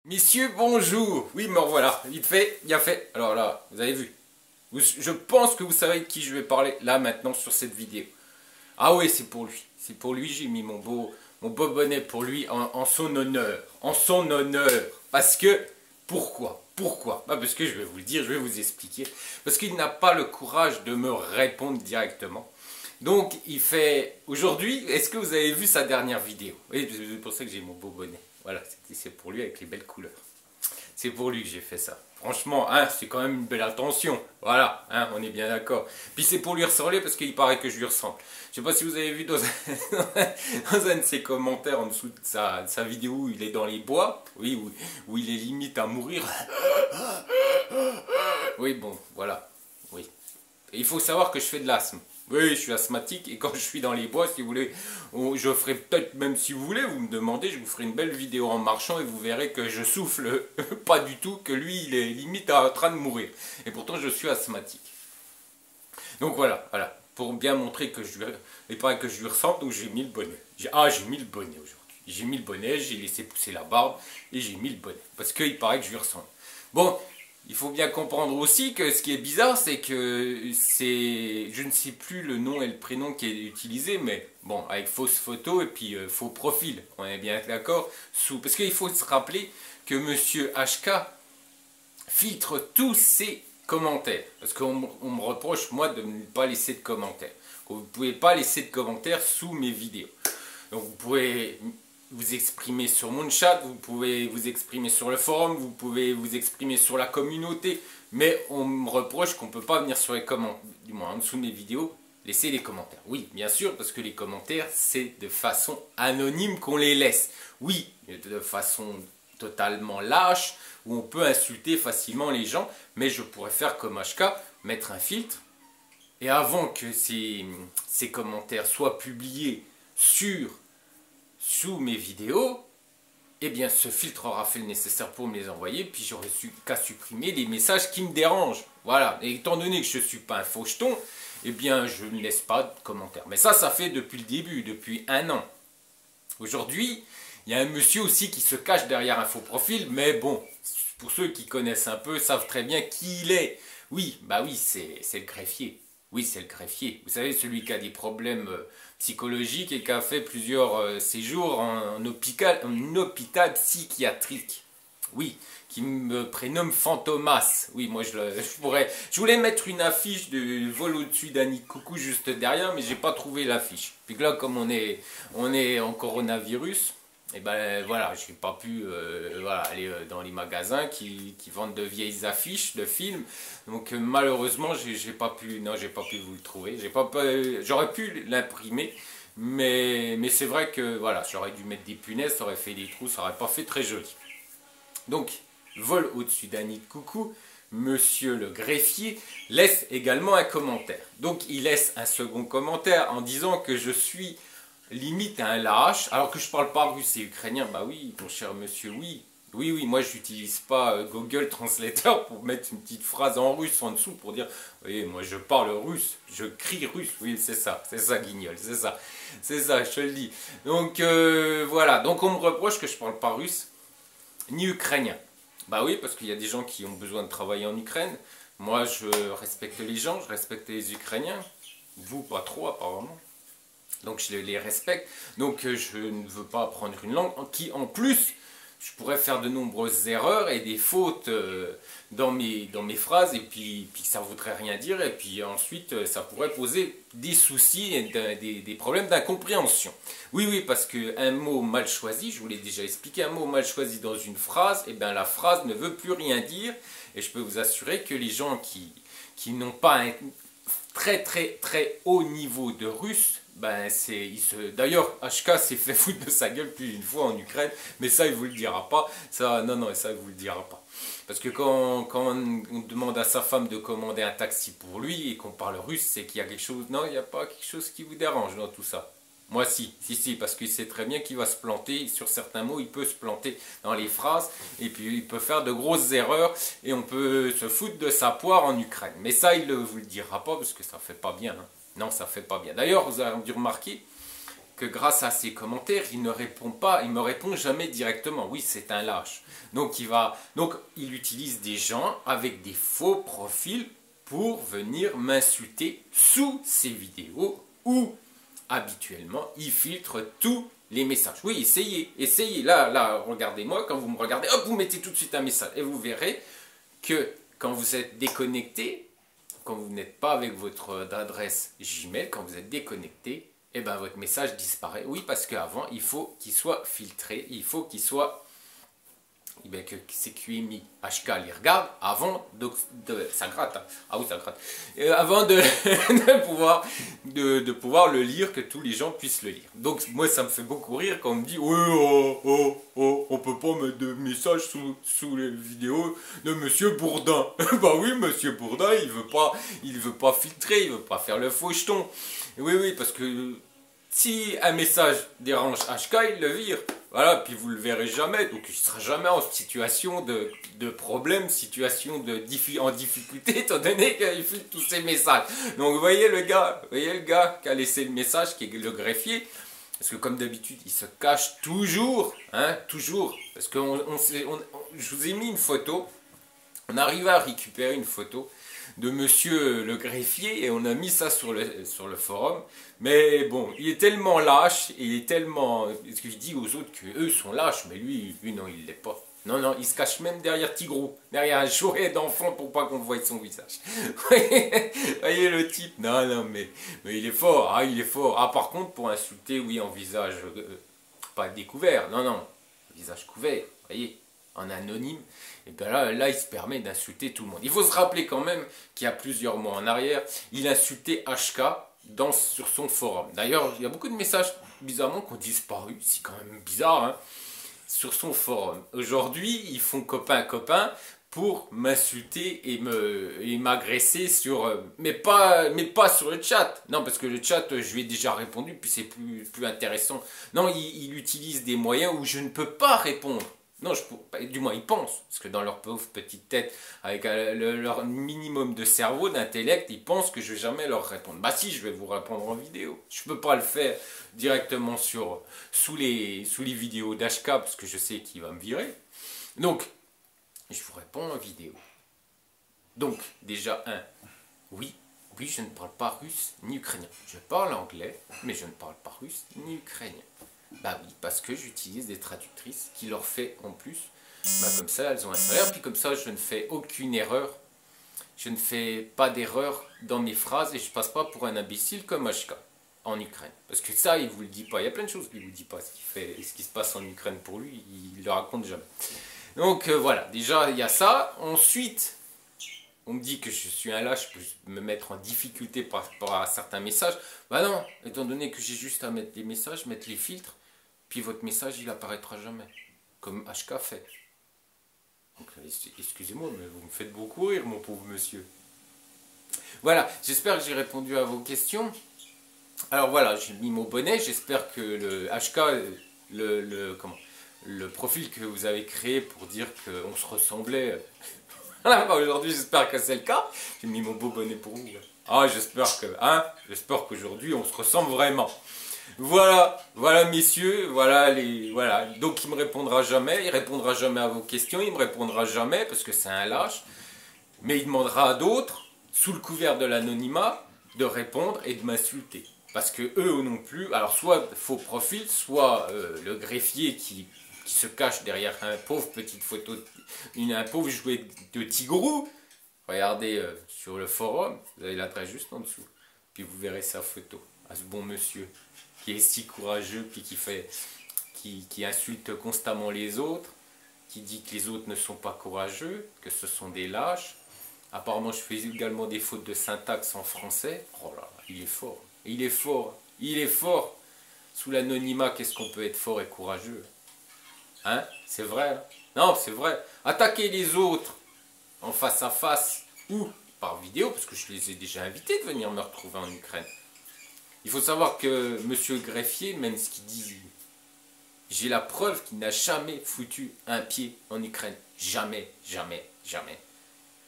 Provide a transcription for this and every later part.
Messieurs, bonjour. Oui, me revoilà. Vite fait, bien fait. Alors là, vous avez vu. Je pense que vous savez de qui je vais parler là maintenant sur cette vidéo. Ah oui, c'est pour lui. C'est pour lui, j'ai mis mon beau bonnet pour lui en son honneur. En son honneur. Parce que, pourquoi? Pourquoi? Parce que je vais vous le dire, je vais vous expliquer. Parce qu'il n'a pas le courage de me répondre directement. Donc, il fait... Aujourd'hui, est-ce que vous avez vu sa dernière vidéo? Oui, c'est pour ça que j'ai mon beau bonnet. Voilà, c'est pour lui avec les belles couleurs. C'est pour lui que j'ai fait ça. Franchement, hein, c'est quand même une belle attention. Voilà, hein, on est bien d'accord. Puis c'est pour lui ressembler parce qu'il paraît que je lui ressemble. Je sais pas si vous avez vu dans un de ses commentaires en dessous de sa vidéo où il est dans les bois. Oui, où il est limite à mourir. Oui, bon, voilà. Oui. Et il faut savoir que je fais de l'asthme. Oui, je suis asthmatique et quand je suis dans les bois, si vous voulez, je ferai peut-être, même si vous voulez, vous me demandez, je vous ferai une belle vidéo en marchant et vous verrez que je souffle pas du tout, que lui, il est limite en train de mourir. Et pourtant, je suis asthmatique. Donc voilà, pour bien montrer que il paraît que je lui ressemble, donc j'ai mis le bonnet. J'ai mis le bonnet aujourd'hui. J'ai mis le bonnet, j'ai laissé pousser la barbe et j'ai mis le bonnet. Parce qu'il paraît que je lui ressemble. Bon, il faut bien comprendre aussi que ce qui est bizarre, c'est que je ne sais plus le nom et le prénom qui est utilisé, mais bon, avec fausse photo et puis faux profil, on est bien d'accord. Parce qu'il faut se rappeler que Monsieur HK filtre tous ses commentaires. Parce qu'on me reproche, moi, de ne pas laisser de commentaires. Vous ne pouvez pas laisser de commentaires sous mes vidéos. Donc vous pouvez vous exprimer sur mon chat, vous pouvez vous exprimer sur le forum, vous pouvez vous exprimer sur la communauté, mais on me reproche qu'on ne peut pas venir sur les commentaires, du moins en dessous de mes vidéos, laisser les commentaires. Oui, bien sûr, parce que les commentaires, c'est de façon anonyme qu'on les laisse. Oui, de façon totalement lâche, où on peut insulter facilement les gens, mais je pourrais faire comme HK, mettre un filtre, et avant que ces commentaires soient publiés sous mes vidéos, eh bien ce filtre aura fait le nécessaire pour me les envoyer, puis j'aurais qu'à supprimer les messages qui me dérangent. Voilà, et étant donné que je ne suis pas un faucheton, eh bien je ne laisse pas de commentaires. Mais ça fait depuis le début, depuis 1 an. Aujourd'hui, il y a un monsieur aussi qui se cache derrière un faux profil, mais bon, pour ceux qui connaissent un peu, savent très bien qui il est. Oui, bah oui, c'est le greffier. Oui, c'est le greffier. Vous savez, celui qui a des problèmes psychologiques et qui a fait plusieurs séjours en hôpital psychiatrique. Oui, qui me prénomme Fantomas. Oui, moi je voulais mettre une affiche de vol au-dessus d'Annie Coucou juste derrière, mais j'ai pas trouvé l'affiche. Puis là, comme on est en coronavirus, et ben voilà, j'ai pas pu aller dans les magasins qui vendent de vieilles affiches de films. Donc malheureusement, j'ai pas pu vous le trouver. J'aurais pu l'imprimer, mais c'est vrai que voilà, j'aurais dû mettre des punaises, ça aurait fait des trous, ça aurait pas fait très joli. Donc, vol au-dessus d'un nid de coucou, monsieur le greffier laisse également un commentaire. Donc, il laisse un second commentaire en disant que je suis limite un lâche, alors que je parle pas russe et ukrainien. Bah oui, mon cher monsieur, oui. Oui, moi je n'utilise pas Google Translator pour mettre une petite phrase en russe en dessous pour dire oui, moi je parle russe, je crie russe. Oui, c'est ça, Guignol, c'est ça, je te le dis. Donc voilà, donc on me reproche que je parle pas russe ni ukrainien. Bah oui, parce qu'il y a des gens qui ont besoin de travailler en Ukraine. Moi je respecte les gens, je respecte les Ukrainiens. Vous, pas trop apparemment. Donc je les respecte, donc je ne veux pas apprendre une langue qui en plus, je pourrais faire de nombreuses erreurs et des fautes dans mes phrases et puis ça ne voudrait rien dire et puis ensuite ça pourrait poser des soucis et des problèmes d'incompréhension. Oui, parce qu'un mot mal choisi, je vous l'ai déjà expliqué, un mot mal choisi dans une phrase, et bien la phrase ne veut plus rien dire et je peux vous assurer que les gens qui n'ont pas un très haut niveau de russe, ben d'ailleurs HK s'est fait foutre de sa gueule plus d'une fois en Ukraine, mais ça il vous le dira pas, ça il vous le dira pas. Parce que quand on demande à sa femme de commander un taxi pour lui et qu'on parle russe, c'est qu'il y a quelque chose, non, il n'y a pas quelque chose qui vous dérange dans tout ça. Moi si, parce qu'il sait très bien qu'il va se planter sur certains mots, il peut se planter dans les phrases, et puis il peut faire de grosses erreurs, et on peut se foutre de sa poire en Ukraine. Mais ça, il ne vous le dira pas, parce que ça fait pas bien. Hein. Non, ça fait pas bien. D'ailleurs, vous avez dû remarquer que grâce à ses commentaires, il ne répond pas, il me répond jamais directement. Oui, c'est un lâche. Donc il utilise des gens avec des faux profils pour venir m'insulter sous ses vidéos où habituellement il filtre tous les messages. Oui, essayez. Là, regardez-moi, quand vous me regardez, hop, vous mettez tout de suite un message et vous verrez que quand vous êtes déconnecté, quand vous n'êtes pas avec votre adresse Gmail, quand vous êtes déconnecté, et ben votre message disparaît. Oui, parce qu'avant, il faut qu'il soit filtré, il faut qu'il soit, eh bien, que CQMI HK les regarde avant ça gratte, hein. Ah oui, ça gratte. Avant de pouvoir le lire, que tous les gens puissent le lire. Donc moi, ça me fait beaucoup rire quand on me dit oui, on peut pas mettre de messages sous les vidéos de Monsieur Bourdin. Bah oui, Monsieur Bourdin, il veut pas filtrer, il veut pas faire le faucheton. Oui, parce que si un message dérange HK, il le vire. Voilà, puis vous le verrez jamais, donc il ne sera jamais en situation de problème, en difficulté, étant donné qu'il filtre tous ces messages. Donc vous voyez le gars qui a laissé le message, qui est le greffier, parce que comme d'habitude, il se cache toujours, hein, toujours, parce que je vous ai mis une photo, on arrive à récupérer une photo de monsieur le greffier et on a mis ça sur le forum. Mais bon, il est tellement lâche, il est tellement... Parce que je dis aux autres qu'eux sont lâches, mais lui non, il l'est pas. Non, il se cache même derrière Tigrou, derrière un jouet d'enfant pour pas qu'on voie son visage. Voyez le type. Non, mais il est fort, hein, il est fort. Ah, par contre, pour insulter, oui, en visage pas découvert, non, visage couvert, voyez, en anonyme, et bien là, il se permet d'insulter tout le monde. Il faut se rappeler quand même qu'il y a plusieurs mois en arrière, il insultait HK sur son forum. D'ailleurs, il y a beaucoup de messages, bizarrement, qui ont disparu, c'est quand même bizarre, hein, sur son forum. Aujourd'hui, ils font copain pour m'insulter et m'agresser mais pas sur le chat. Non, parce que le chat, je lui ai déjà répondu, puis c'est plus intéressant. Non, il utilise des moyens où je ne peux pas répondre. Non, du moins ils pensent, parce que dans leur pauvre petite tête, avec leur minimum de cerveau, d'intellect, ils pensent que je vais jamais leur répondre. Bah si, je vais vous répondre en vidéo. Je peux pas le faire directement sous les vidéos d'HK, parce que je sais qu'il va me virer. Donc, je vous réponds en vidéo. Donc, déjà, oui, je ne parle pas russe ni ukrainien. Je parle anglais, mais je ne parle pas russe ni ukrainien. Bah oui, parce que j'utilise des traductrices qui leur fait en plus. Bah comme ça, elles ont un salaire, puis comme ça, je ne fais aucune erreur. Je ne fais pas d'erreur dans mes phrases et je passe pas pour un imbécile comme HK en Ukraine. Parce que ça, il vous le dit pas. Il y a plein de choses qu'il vous dit pas. Ce qui se passe en Ukraine pour lui, il le raconte jamais. Donc voilà, déjà, il y a ça. Ensuite, on me dit que je suis un lâche, je peux me mettre en difficulté par rapport à certains messages. Bah non, étant donné que j'ai juste à mettre les messages, mettre les filtres, puis votre message, il apparaîtra jamais, comme HK fait. Donc, excusez-moi, mais vous me faites beaucoup rire, mon pauvre monsieur. Voilà, j'espère que j'ai répondu à vos questions. Alors voilà, j'ai mis mon bonnet, j'espère que le HK, le profil que vous avez créé pour dire qu'on se ressemblait... Voilà, bah aujourd'hui, j'espère que c'est le cas. J'ai mis mon beau bonnet pour vous. Ah, j'espère qu'aujourd'hui, on se ressemble vraiment. Voilà, messieurs, voilà. Donc il me répondra jamais, il répondra jamais à vos questions, il me répondra jamais parce que c'est un lâche. Mais il demandera à d'autres, sous le couvert de l'anonymat, de répondre et de m'insulter. Parce que eux non plus, alors soit faux profil, soit le greffier qui se cache derrière un pauvre petite photo, un pauvre jouet de Tigrou. Regardez sur le forum, vous avez l'adresse juste en dessous. Puis vous verrez sa photo, à ce bon monsieur, qui est si courageux, puis qui insulte constamment les autres, qui dit que les autres ne sont pas courageux, que ce sont des lâches. Apparemment, je fais également des fautes de syntaxe en français. Oh là là, il est fort. Il est fort. Il est fort. Sous l'anonymat, qu'est-ce qu'on peut être fort et courageux? Hein? C'est vrai. Hein? Non, c'est vrai. Attaquer les autres en face à face ou par vidéo, parce que je les ai déjà invités de venir me retrouver en Ukraine. Il faut savoir que monsieur le greffier, même ce qu'il dit, j'ai la preuve qu'il n'a jamais foutu un pied en Ukraine. Jamais.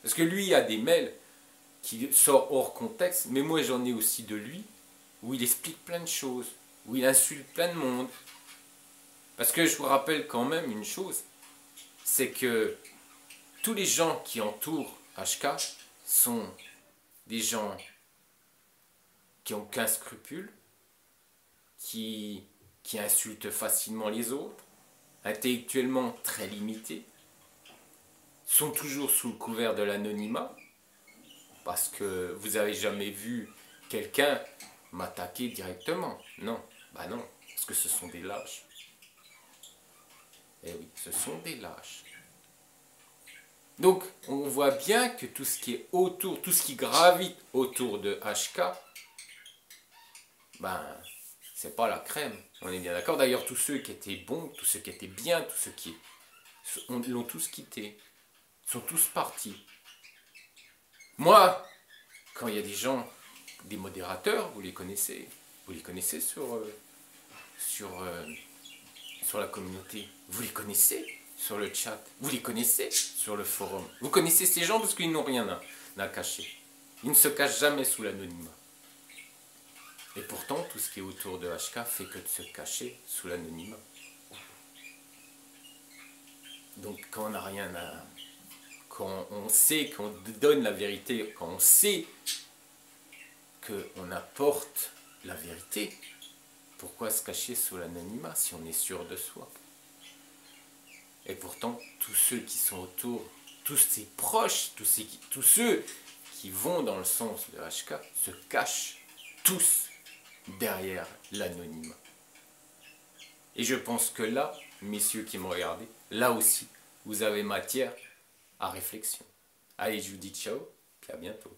Parce que lui, il a des mails qui sortent hors contexte, mais moi j'en ai aussi de lui, où il explique plein de choses. où il insulte plein de monde. Parce que je vous rappelle quand même une chose, c'est que tous les gens qui entourent HK sont des gens qui n'ont aucun scrupule, qui insultent facilement les autres, intellectuellement très limités, sont toujours sous le couvert de l'anonymat, parce que vous n'avez jamais vu quelqu'un m'attaquer directement. Non, bah non, parce que ce sont des lâches. Eh oui, ce sont des lâches. Donc, on voit bien que tout ce qui est autour, tout ce qui gravite autour de HK, ben, c'est pas la crème. On est bien d'accord. D'ailleurs, tous ceux qui étaient bons, tous ceux qui étaient bien, tous ceux qui l'ont tous quitté, sont tous partis. Moi, quand il y a des gens, des modérateurs, vous les connaissez sur la communauté, vous les connaissez sur le chat, vous les connaissez sur le forum. Vous connaissez ces gens parce qu'ils n'ont rien à cacher. Ils ne se cachent jamais sous l'anonymat. Et pourtant, tout ce qui est autour de HK fait que de se cacher sous l'anonymat. Donc quand on n'a rien à... Quand on sait qu'on donne la vérité, quand on sait qu'on apporte la vérité, pourquoi se cacher sous l'anonymat si on est sûr de soi? Et pourtant, tous ceux qui sont autour, tous ses proches, tous ceux qui vont dans le sens de HK se cachent tous derrière l'anonymat. Et je pense que là, messieurs qui me regardez, là aussi, vous avez matière à réflexion. Allez, je vous dis ciao, puis à bientôt.